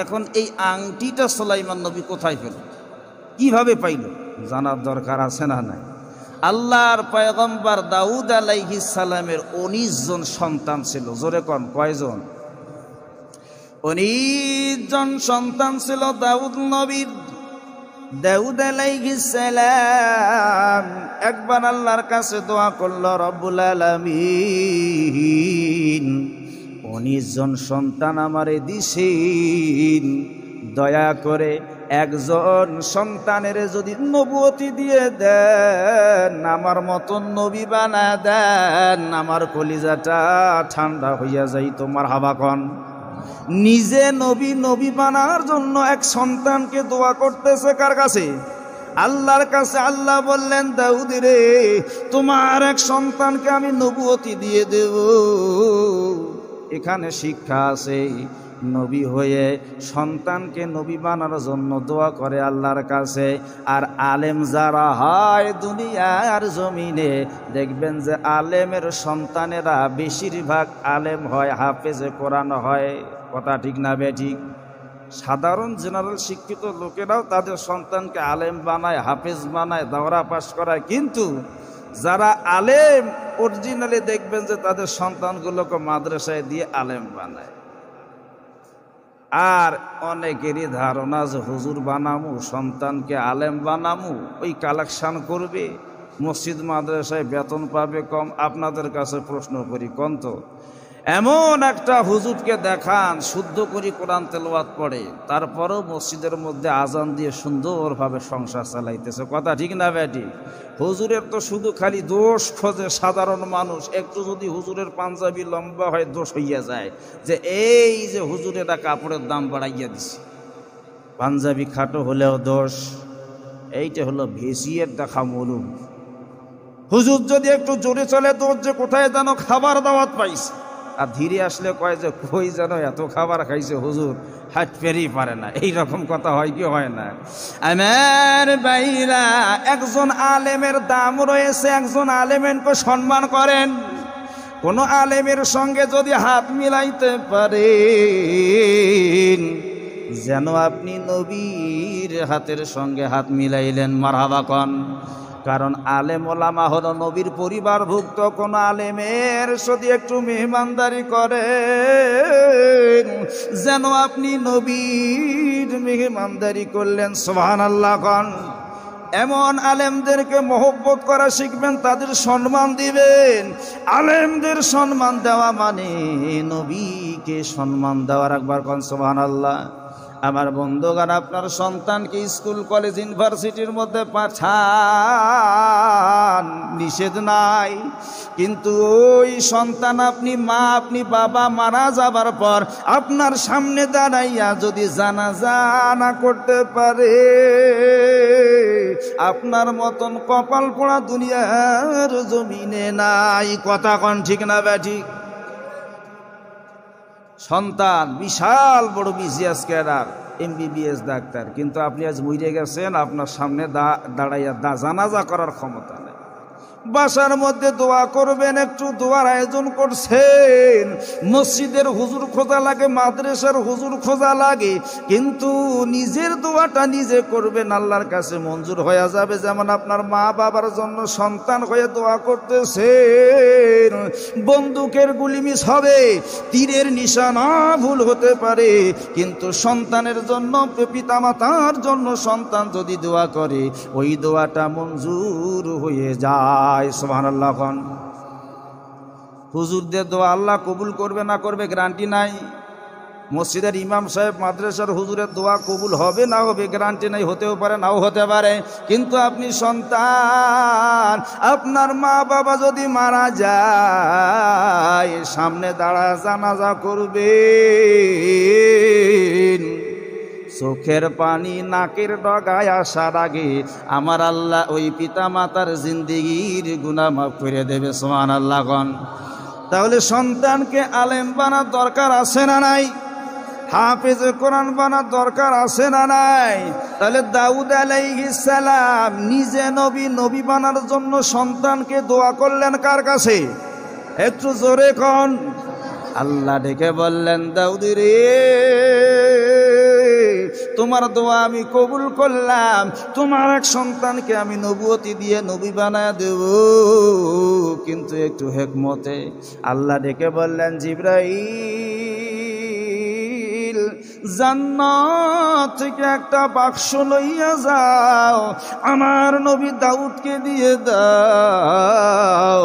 এখন এই আংটিটা সুলাইমান নবী কোথায় পেল, কিভাবে পাইল, জানার দরকার আছে না নাই? আল্লাহর পয়গম্বর দাউদ আলাইহিস সালামের 19 জন সন্তান ছিল। জোরে কোন কয়জন? 19 জন সন্তান ছিল দাউদ নবীর। দাউদ আলাইহিস সালাম একবার আল্লাহর কাছে দোয়া করল, রব্বুল আলামিন 19 জন সন্তান আমারে দিছেন, দয়া করে একজন সন্তানের যদি নবুয়তি দিয়ে দেন, আমার মতন নবী বানা দেন, আমার কলিজাটা ঠান্ডা হইয়া যাই। তোমার হাবা কন। নিজে নবী বানার জন্য এক সন্তানকে দোয়া করতেছে কার কাছে? আল্লাহর কাছে। আল্লাহ বললেন, দাউদ রে, তোমার এক সন্তানকে আমি নবুয়তি দিয়ে দেব। এখানে শিক্ষা আছে, নবী হয়ে সন্তানকে নবী বানার জন্য দোয়া করে আল্লাহর কাছে। আর আলেম যারা হয় দুনিয়ার জমিনে, দেখবেন যে আলেমের সন্তানেরা বেশিরভাগ আলেম হয়, হাফেজে কোরআন হয়। কথা ঠিক না বেঠিক? সাধারণ জেনারেল শিক্ষিত লোকেরাও তাদের সন্তানকে আলেম বানায়, হাফেজ বানায়, দাওরা পাশ করায়। কিন্তু যারা আলেম অরিজিনালি দেখবেন যে তাদের সন্তানগুলোকে মাদ্রাসায় দিয়ে আলেম বানায়। আর অনেকেরই ধারণা যে হুজুর বানামু, সন্তানকে আলেম বানামু, ওই কালেকশন করবে, মসজিদ মাদ্রাসায় বেতন পাবে কম। আপনাদের কাছে প্রশ্ন করি, কোন তো এমন একটা হুজুরকে দেখান শুদ্ধ করে কোরআন তেলাওয়াত পড়ে, তারপরেও মসজিদের মধ্যে আজান দিয়ে সুন্দরভাবে সংসার চালাইতেছে। কথা ঠিক না বেটি? হুজুরের তো শুধু খালি দোষ খোঁজে সাধারণ মানুষ। একটু যদি হুজুরের পাঞ্জাবি লম্বা হয় দোষ হইয়া যায়, যে এই যে হুজুরেরা কাপড়ের দাম বাড়াইয়া দিছে, পাঞ্জাবি খাটো হলেও দোষ। এইটা হলো ভেসিয়ের দেখা মলুম। হুজুর যদি একটু জোরে চলে দোষ, যে কোথায় যেন খাবার দাওয়াত পাইছে, আর ধীরে আসলে কয় যে কই যেন এত খাবার খাইছে হুজুর, হাট পেরিয়ে পারে না। এইরকম কথা হয় কি হয় না? আমার ভাইরা, একজন আলেমের দাম রয়েছে, একজন আলেমেরকে সম্মান করেন। কোন আলেমের সঙ্গে যদি হাত মিলাইতে পারেন, যেন আপনি নবীর হাতের সঙ্গে হাত মিলাইলেন। মারহাবা কন। কারণ আলেম ওলামা হলো নবীর পরিবারভুক্ত। কোন আলেমের যদি একটু মেহমানদারি করেন, যেন আপনি নবীর মেহমানদারি করলেন। সুবহানাল্লাহ কন। এমন আলেমদেরকে মহব্বত করা শিখবেন, তাদের সম্মান দিবেন। আলেমদের সম্মান দেওয়া মানে নবীকে সম্মান দেওয়ার। একবার কন সুবহানাল্লাহ। আমার বন্ধুগণ, আপনার সন্তানকে স্কুল কলেজ ইউনিভার্সিটির মধ্যে পাঠান, নিষেধ নাই। কিন্তু ওই সন্তান আপনি বাবা মারা যাবার পর আপনার সামনে দাঁড়াইয়া যদি জানাজা না করতে পারে, আপনার মতন কপাল পোড়া দুনিয়ার জমিনে নাই। কথা কন ঠিক না ব্যাঠিক? সন্তান বিশাল বড় বিসিএস ক্যাডার, MBBS ডাক্তার, কিন্তু আপনি আজ মরে গেছেন, আপনার সামনে দাঁড়াইয়া জানাজা করার ক্ষমতা নেই। বাসার মধ্যে দোয়া করবেন, একটু দোয়ার আয়োজন করছেন। মসজিদের হুজুর খোঁজা লাগে, মাদ্রাসার হুজুর খোঁজা লাগে, কিন্তু নিজের দোয়াটা নিজে করবেন, আল্লাহর কাছে মঞ্জুর হয়ে যাবে। যেমন আপনার মা বাবার জন্য সন্তান হয়ে দোয়া করতেছেন। বন্দুকের গুলি মিস হবে, তীরের নিশানা ভুল হতে পারে, কিন্তু সন্তানের জন্য, পিতামাতার জন্য সন্তান যদি দোয়া করে, ওই দোয়াটা মঞ্জুর হয়ে যায়। সুবহানাল্লাহ। হুজুরদের দোয়া আল্লাহ কবুল করবে না করবে গ্যারান্টি নাই। মসজিদের ইমাম সাহেব, মাদ্রাসার হুজুরের দোয়া কবুল হবে না হবে গ্যারান্টি নাই, হতেও পারে নাও হতে পারে। কিন্তু আপনি সন্তান, আপনার মা বাবা যদি মারা যায়, সামনে দাঁড়া জানাজা করবেন, চোখের পানি নাকের ডগায় আসার আগে আমার আল্লাহ ওই পিতা মাতার জিন্দেগির গুনাহ মাফ করে দেবে। সুবহানাল্লাহ গণ। তাহলে সন্তানকে আলেম বানার দরকার আছে না নাই? হাফেজে কোরআন বানার দরকার আছে না নাই? তাহলে দাউদ আলাইহিস সালাম নিজে নবী বানার জন্য সন্তানকে দোয়া করলেন কার কাছে? একটু জোরে কোন। আল্লাহ ডেকে বললেন, দাউদ রে, তোমার দোয়া আমি কবুল করলাম, তোমার এক সন্তানকে আমি নবুয়তি দিয়ে নবী বানায় দেব। কিন্তু একটু হিকমতে আল্লাহ ডেকে বললেন, জিবরাইল, জান্নাত থেকে একটা বাক্স লইয়া যাও, আমার নবী দাউদকে দিয়ে দাও,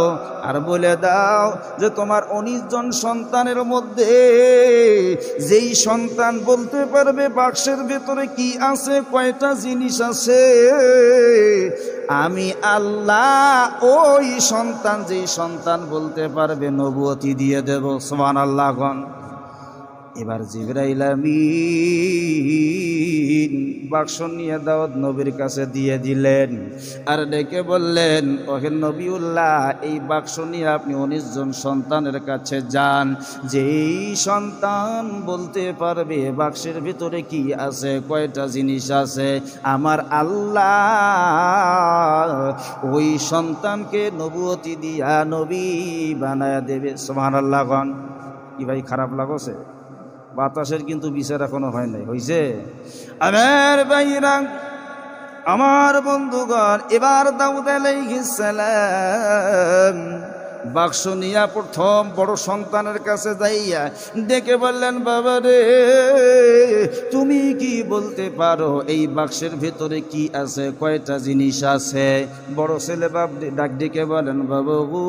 আর বলে দাও যে তোমার 19 জন সন্তানের মধ্যে যেই সন্তান বলতে পারবে বাক্সের ভেতরে কি আছে, কয়টা জিনিস আছে, আমি আল্লাহ ওই সন্তান, যেই সন্তান বলতে পারবে নবুয়তি দিয়ে দেব। সুবহানাল্লাহ গণ। এবার জিবরাইল আমিন বাক্স নিয়ে দাউদ নবীর কাছে দিয়ে দিলেন, আর ডেকে বললেন, ওহে নবিউল্লাহ, এই বাক্স নিয়ে আপনি 19 জন সন্তানের কাছে যান, যেই সন্তান বলতে পারবে বাক্সের ভিতরে কি আছে, কয়টা জিনিস আছে, আমার আল্লাহ ওই সন্তানকে নবুয়তি দিয়া নবী বানায়া দেবে। সুবহানাল্লাহ গণ। কি ভাই খারাপ লাগছে? বাতাসের কিন্তু বিচার এখনো হয় নাই, হইছে? আমার ভাইরা, আমার বন্ধুগণ, এবার দাউদ আলাইহিস সালাম বাক্স নিয়া প্রথম বড় সন্তানের কাছে যাইয়া ডেকে বললেন, বাবা রে, তুমি কি বলতে পারো এই বাক্সের ভেতরে কি আছে, কয়টা জিনিস আছে? বড় ছেলে বাপ ডাক ডেকে বলেন, বাবা গো,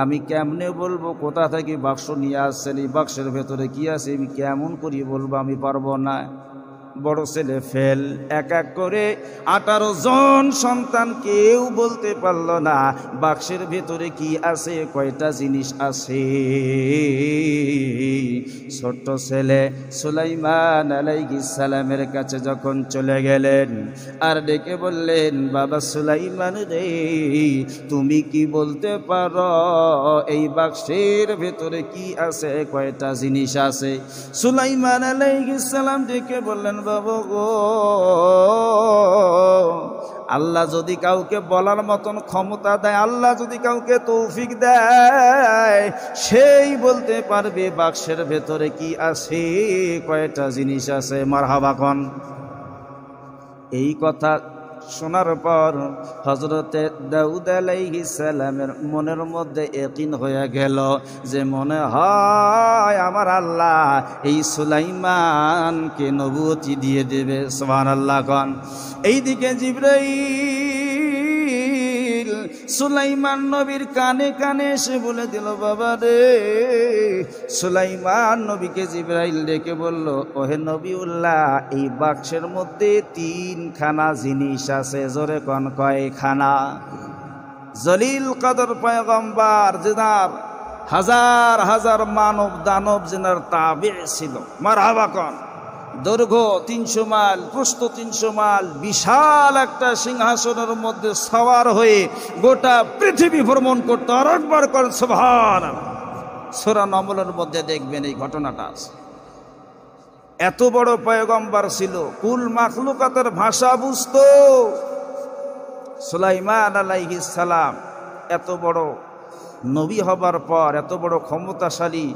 আমি কেমনে বলবো, কোথা থেকে বাক্স নিয়ে আসছেন, এই বাক্সের ভেতরে কি আছে আমি কেমন করি বলবো, আমি পারবো না। বড় ছেলে ফেল। এক এক করে 18 জন সন্তান কেউ বলতে পারল না বাক্সের ভেতরে কি আছে, কয়টা জিনিস আছে। ছোট্ট ছেলে সুলাইমান আলাইহিস সালামের কাছে যখন চলে গেলেন, আর ডেকে বললেন, বাবা সুলাইমান রে, তুমি কি বলতে পারো এই বাক্সের ভেতরে কি আছে, কয়টা জিনিস আছে? সুলাইমান আলাইহিস সালাম ডেকে বললেন, বাবা গো, আল্লাহ যদি কাউকে বলার মতন ক্ষমতা দেয়, আল্লাহ যদি কাউকে তৌফিক দেয়, সেই বলতে পারবে বাক্সের ভেতরে কি আছে, কয়টা জিনিস আছে। মারহাবা কোন। এই কথা শোনার পর হযরতে দাউদ আলাইহিস সালামের মনের মধ্যে ইয়াকিন হয়ে গেল যে মনে হয় আমার আল্লাহ এই সুলাইমানকে নবুয়তি দিয়ে দেবে। সুবহানাল্লাহ কোন। এইদিকে জিবরাইল সুলাইমান নবীর কানে কানে এসে বলে দিল, বাবা রে, সুলাইমান নবীকে জিবরাইল ডেকে বলল, ওহে নবিউল্লাহ, এই বাক্সের মধ্যে 3খানা জিনিস আছে। জোরে কোন, কয়খানা? জলিল কদর পয়গম্বর, যেনার হাজার হাজার মানব দানব যেনার তাবে ছিল। মারহাবা কোন। দৈর্ঘ্য 300 মাইল, প্রস্থ 300 মাইল, বিশাল একটা সিংহাসনের মধ্যে সওয়ার হয়ে গোটা পৃথিবী ভ্রমণ করতে। আর একবার করেন সুবহানাল্লাহ। সূরা নমলের মধ্যে দেখবেন এই ঘটনাটা আছে। এত বড় পয়গম্বর ছিল, কুল মাখলুকাতের ভাষা বুঝতো। সুলাইমান আলাইহিস সালাম এত বড় নবী হবার পর, এত বড় ক্ষমতাশালী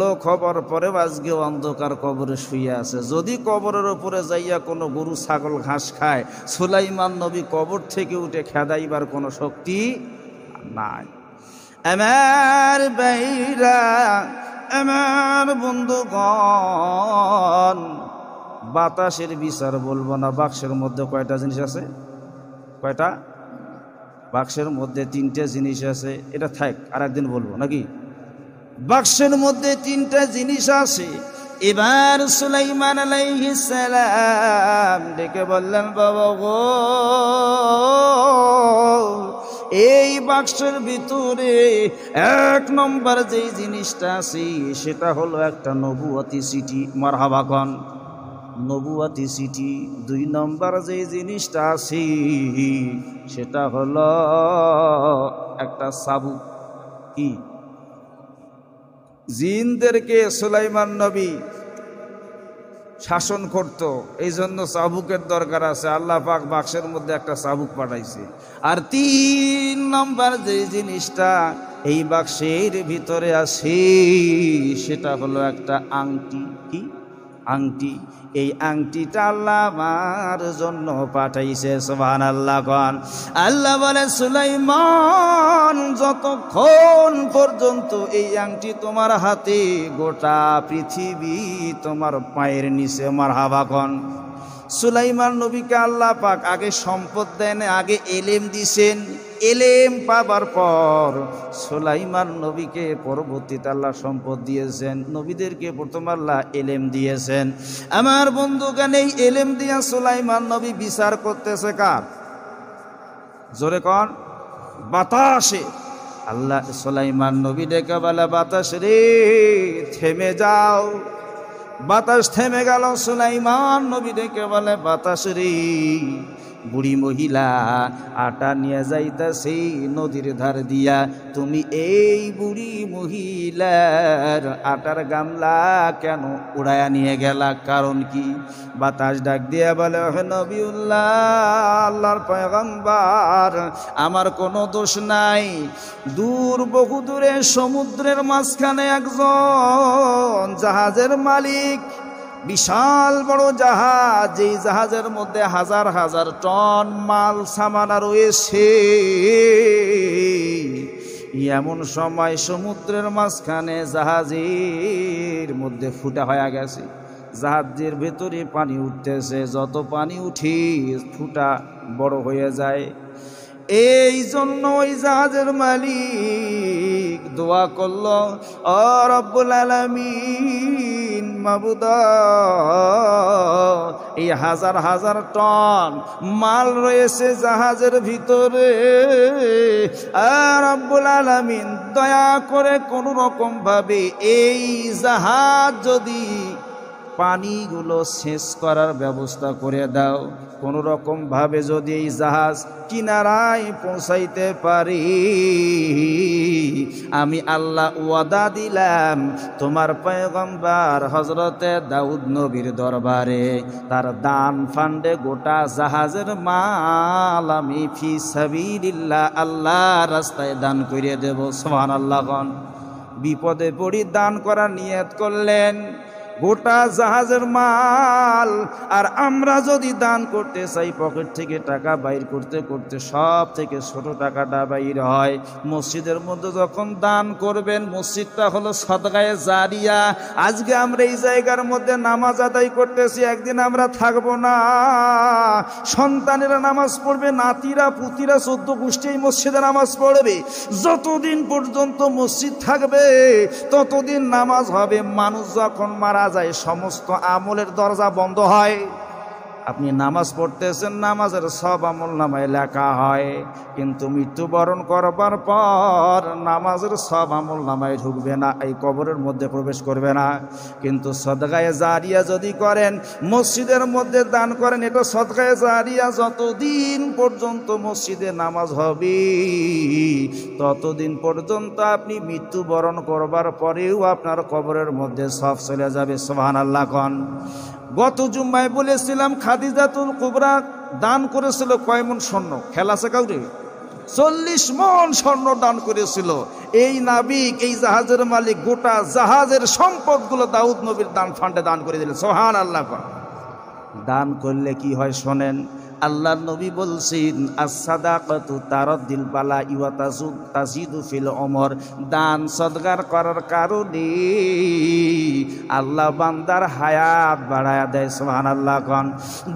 লোক হবার পরে আজকে অন্ধকার কবরে শুয়ে আছে। যদি কবরের উপরে যাইয়া কোনো গরু ছাগল ঘাস খায়, সুলাইমান নবী কবর থেকে উঠে খেদাইবার কোনো শক্তি নাই। আমার ভাইরা, আমার বন্ধুগণ, বাতাসের বিচার বলবো না। বাক্সের মধ্যে কয়টা জিনিস আছে? কয়টা? বাক্সের মধ্যে 3টে জিনিস আছে। এটা থাক, আর একদিন বলবো নাকি। বাক্সের মধ্যে 3টা জিনিস আছে। এবার সুলাইমান আলাইহিস সালাম ডেকে বললেন, বাবা গো, এই বাক্সের ভিতরে 1 নম্বর যেই জিনিসটা আছে সেটা হলো একটা নবুয়তি চিঠি। মারহাবা কোন। নবুয়তি চিঠি। 2 নম্বর যে জিনিসটা আছে সেটা হলো একটা চাবুক। কি? জিনদেরকে সুলাইমান নবী শাসন করত, এই জন্য চাবুকের দরকার আছে। আল্লাহ পাক বাক্সের মধ্যে একটা চাবুক পাঠাইছে। আর 3 নম্বর যে জিনিসটা এই বাক্সের ভিতরে আছে সেটা হলো একটা আংটি। কি? আংটি, এই আংটিটা আল্লাহ আমার জন্য পাঠাইছে। সুবহানাল্লাহ কোন। আল্লাহ বলে সুলাইমান যতক্ষণ পর্যন্ত এই আংটি তোমার হাতে, গোটা পৃথিবী তোমার পায়ের নিচে। মারহাবা কোন। সুলাইমান নবীকে আল্লাহ পাক আগে সম্পদ দেন, আগে এলেম দিছেন। এলেম পাবার পর সুলাইমান নবীকে পরবর্তীতে আল্লাহ সম্পদ দিয়েছেন। নবীদেরকে প্রথম আল্লাহ এলেম দিয়েছেন। আমার বন্ধুগণ, এই এলেম দিয়া সুলাইমান নবী বিচার করতেছে কার? জোরে কন। বাতাসে। আল্লাহ সুলাইমান নবী ডেকে বলে, বাতাস রে থেমে যাও। বাতাস থেমে গেল। সুলাইমান নবী ডেকে বলে, বাতাস রে, বুড়ি মহিলা আটা নিয়ে যাইতাছে নদীর ধার দিয়া, তুমি এই বুড়ি মহিলার আটার গামলা কেন উড়াইয়া নিয়ে গেলা? কারণ কি? বাতাস ডাক দিয়া বলে, হে নবিউল্লাহ, আল্লাহর পয়গম্বর, আমার কোনো দোষ নাই। দূর বহু দূরে সমুদ্রের মাঝখানে একজন জাহাজের মালিক, বিশাল বড় জাহাজ, যেই জাহাজের মধ্যে হাজার হাজার টন মাল সামানা রয়েছে। এমন সময় সমুদ্রের মাঝখানে জাহাজের মধ্যে ফুটা হয়ে গেছে। জাহাজের ভেতরে পানি উঠতেছে, যত পানি উঠি ফুটা বড় হয়ে যায়। এই জন্য ওই জাহাজের মালিক দোয়া করল, ও রব্বুল আলামিন, মাবুদ, এই হাজার হাজার টন মাল রয়েছে জাহাজের ভিতরে, আর রব্বুল আলামিন দয়া করে কোন রকম ভাবে এই জাহাজ যদি পানিগুলো সেচ করার ব্যবস্থা করে দাও, কোন রকম ভাবে যদি এই জাহাজ কিনারায় পৌঁছাইতে পারি, আমি আল্লাহ ওয়াদা দিলাম তোমার পয়গম্বর হযরতে দাউদ নবীর দরবারে তার দান ফান্ডে গোটা জাহাজের মাল আমি ফি সাবিলিল্লাহ আল্লাহর রাস্তায় দান করে দেব। সুবহানাল্লাহ। বিপদে পড়ি দান করার নিয়ত করলেন, গোটা জাহাজের মাল। আর আমরা যদি দান করতে চাই, পকেট থেকে টাকা বাইর করতে করতে সব থেকে ছোট টাকাটা বাইর হয়। মসজিদের মধ্যে যখন দান করবেন, মসজিদটা হলো সদকায়ে জারিয়া। আজকে আমরা এই জায়গার মধ্যে নামাজ আদায় করতেছি, একদিন আমরা থাকবো না। সন্তানেরা নামাজ পড়বে, নাতিরা পুতিরা 14 গোষ্ঠী এই মসজিদে নামাজ পড়বে। যতদিন পর্যন্ত মসজিদ থাকবে ততদিন নামাজ হবে। মানুষ যখন মারা যায়, সমস্ত আমলের দরজা বন্ধ হয়। আপনি নামাজ পড়তেছেন, নামাজের সব আমল নামায় লেখা হয়, কিন্তু মৃত্যুবরণ করবার পর নামাজের সব আমল নামায় ঢুকবে না, এই কবরের মধ্যে প্রবেশ করবে না। কিন্তু সদকায়ে জারিয়া যদি করেন, মসজিদের মধ্যে দান করেন, এটা সদকায়ে জারিয়া। যতদিন পর্যন্ত মসজিদে নামাজ হবে ততদিন পর্যন্ত আপনি মৃত্যুবরণ করবার পরেও আপনার কবরের মধ্যে সব চলে যাবে। সুবহানাল্লাহ। কোন। গত জুম্মায় বলেছিলাম খাদিজাতুল কুবরা দান করেছিল কয় মণ স্বর্ণ? খেলা আছে কাউরে? 40 মণ স্বর্ণ দান করেছিল। এই নাবিক, এই জাহাজের মালিক গোটা জাহাজের সম্পদগুলো দাউদ নবীর দান ফান্ডে দান করে দিলেন। সুবহানাল্লাহ। দান করলে কি হয় শোনেন। আল্লাহ নবী বলছেন, as-সাদাকাতু তারাদ্দিল বালা ওয়া তাজিদু ফিল উমর। দান সদকার করার কারণে আল্লাহ বান্দার হায়াত বাড়ায়া দেয়। সুবহানাল্লাহ। কোন।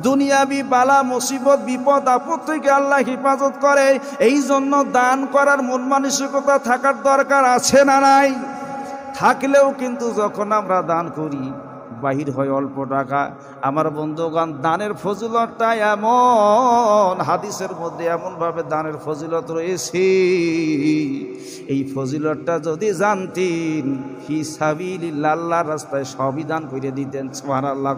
দুনিয়াবি বালা মুসিবত বিপদ আপদ থেকে আল্লাহ হেফাজত করে। এই জন্য দান করার মন মানসিকতা থাকার দরকার আছে না নাই? থাকলেও কিন্তু যখন আমরা দান করি, বাহির হয় অল্প টাকা। আমার বন্ধুগণ, দানের ফজিলতটা এমন, হাদিসের মধ্যে এমনভাবে দানের ফজিলত রয়েছে, এই ফজিলতটা যদি জানতেন, ফি সাবিলিল্লাহ আল্লাহর রাস্তায় সবই দান করে দিতেন। সুবহানাল্লাহ।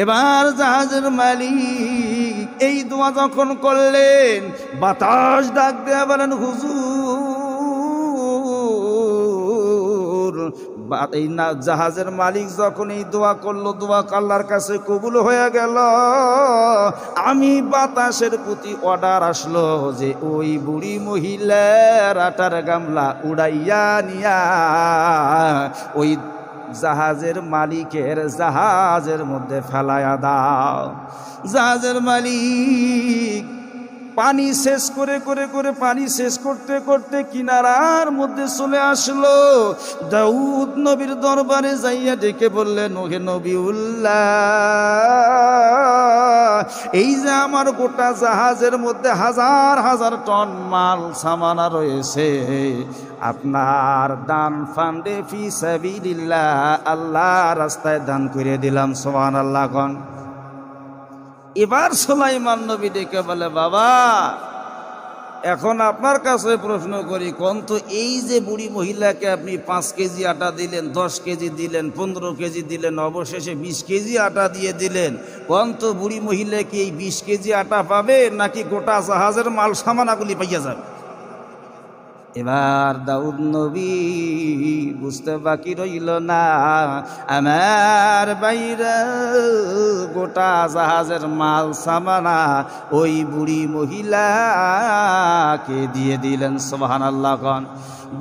এবার জাহাজের মালিক এই দোয়া যখন করলেন, বাতাস ডাক দেয়া বলেন, হুজুর, এই না জাহাজের মালিক যখন এই দোয়া করলো, দোয়া আল্লাহর কাছে কবুল হয়ে গেল। আমি বাতাসের প্রতি অর্ডার আসলো যে ওই বুড়ি মহিলার আটার গামলা উড়াইয়া নিয়া ওই জাহাজের মালিকের জাহাজের মধ্যে ফেলায়া দাও। জাহাজের মালিক পানি শেষ করে পানি শেষ করতে করতে কিনারার মধ্যে চলে আসলো। দাউদ নবীর দরবারে যাইয়া ডেকে বললেন, ওহে নবীউল্লাহ, এই যে আমার গোটা জাহাজের মধ্যে হাজার হাজার টন মাল সামানা রয়েছে, আপনার দান ফান্ডে ফি সাবিলিল্লাহ, আল্লাহ রাস্তায় দান করে দিলাম। সুবহানাল্লাহ কোন। এবার সুলাইমান নবী ডেকে বলে, বাবা এখন আপনার কাছে প্রশ্ন করি, কোন তো এই যে বুড়ি মহিলাকে আপনি 5 কেজি আটা দিলেন, 10 কেজি দিলেন, 15 কেজি দিলেন, অবশেষে 20 কেজি আটা দিয়ে দিলেন, কোন তো বুড়ি মহিলা কি এই 20 কেজি আটা পাবে নাকি গোটা জাহাজের মাল সামানাগুলি পাইয়া যাবে? এবার দাউদ নবী বুঝতে বাকি রইল না, আমার বাইরে গোটা জাহাজের মাল সামানা ওই বুড়ি মহিলাকে দিয়ে দিলেন। সুবহানাল্লাহ কোন।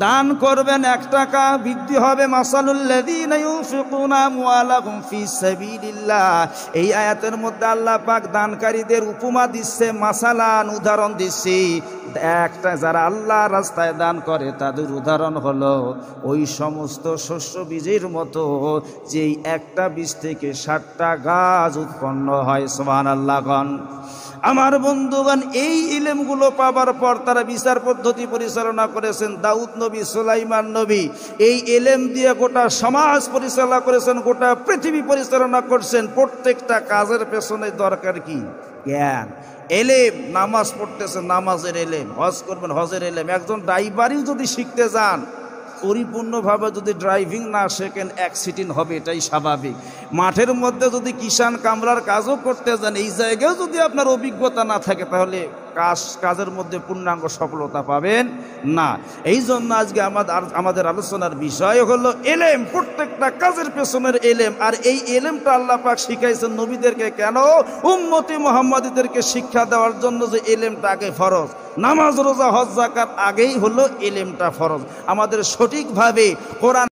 দান করবেন 1 টাকা, বৃদ্ধি হবে মাসালুল্লাযীনা ইউনফিকুনা আমওয়ালাহুম ফি সাবিলিল্লাহ। এই আয়াতের মধ্যে আল্লাহ পাক দানকারীদের উপমা দিচ্ছে, মাসালান উদাহরণ দিচ্ছে। একটা যারা আল্লাহ রাস্তায় দান করে তাদের উদাহরণ হলো ওই সমস্ত শস্য বীজের মতো যেই একটা বীজ থেকে 60টা গাছ উৎপন্ন হয়। সুবহানাল্লাহ কোন। আমার বন্ধুগণ, এই ইলমগুলো পাবার পর তারা বিচার পদ্ধতি পরিচালনা করেছেন দাউদ নবী, সুলাইমান নবী। এই ইলম দিয়ে গোটা সমাজ পরিচালনা করেছেন, গোটা পৃথিবী পরিচালনা করছেন। প্রত্যেকটা কাজের পেছনে দরকার কি? জ্ঞান, এলেম। নামাজ পড়তেছেন, নামাজের এলেম। হজ করবেন, হজের এলেম। একজন ড্রাইভারই যদি শিখতে যান, পরিপূর্ণভাবে যদি ড্রাইভিং না শেখেন, অ্যাক্সিডেন্ট হবে, এটাই স্বাভাবিক। মাঠের মধ্যে যদি কিষান কামলার কাজও করতে যান, এই জায়গায় যদি আপনার অভিজ্ঞতা না থাকে, তাহলে কাজের মধ্যে পূর্ণাঙ্গ সফলতা পাবেন না। এই জন্য আজকে আমাদের আলোচনার বিষয় হলো এলেম, প্রত্যেকটা কাজের পেছনের এলেম। আর এই এলেমটা আল্লাহ পাক শিখাইছেন নবীদেরকে। কেন? উম্মতি মুহাম্মাদীদেরকে শিক্ষা দেওয়ার জন্য যে এলেমটা আগে ফরজ। নামাজ, রোজা, হজ, যাকাত আগেই হলো এলেমটা ফরজ। আমাদের সঠিকভাবে কোরআন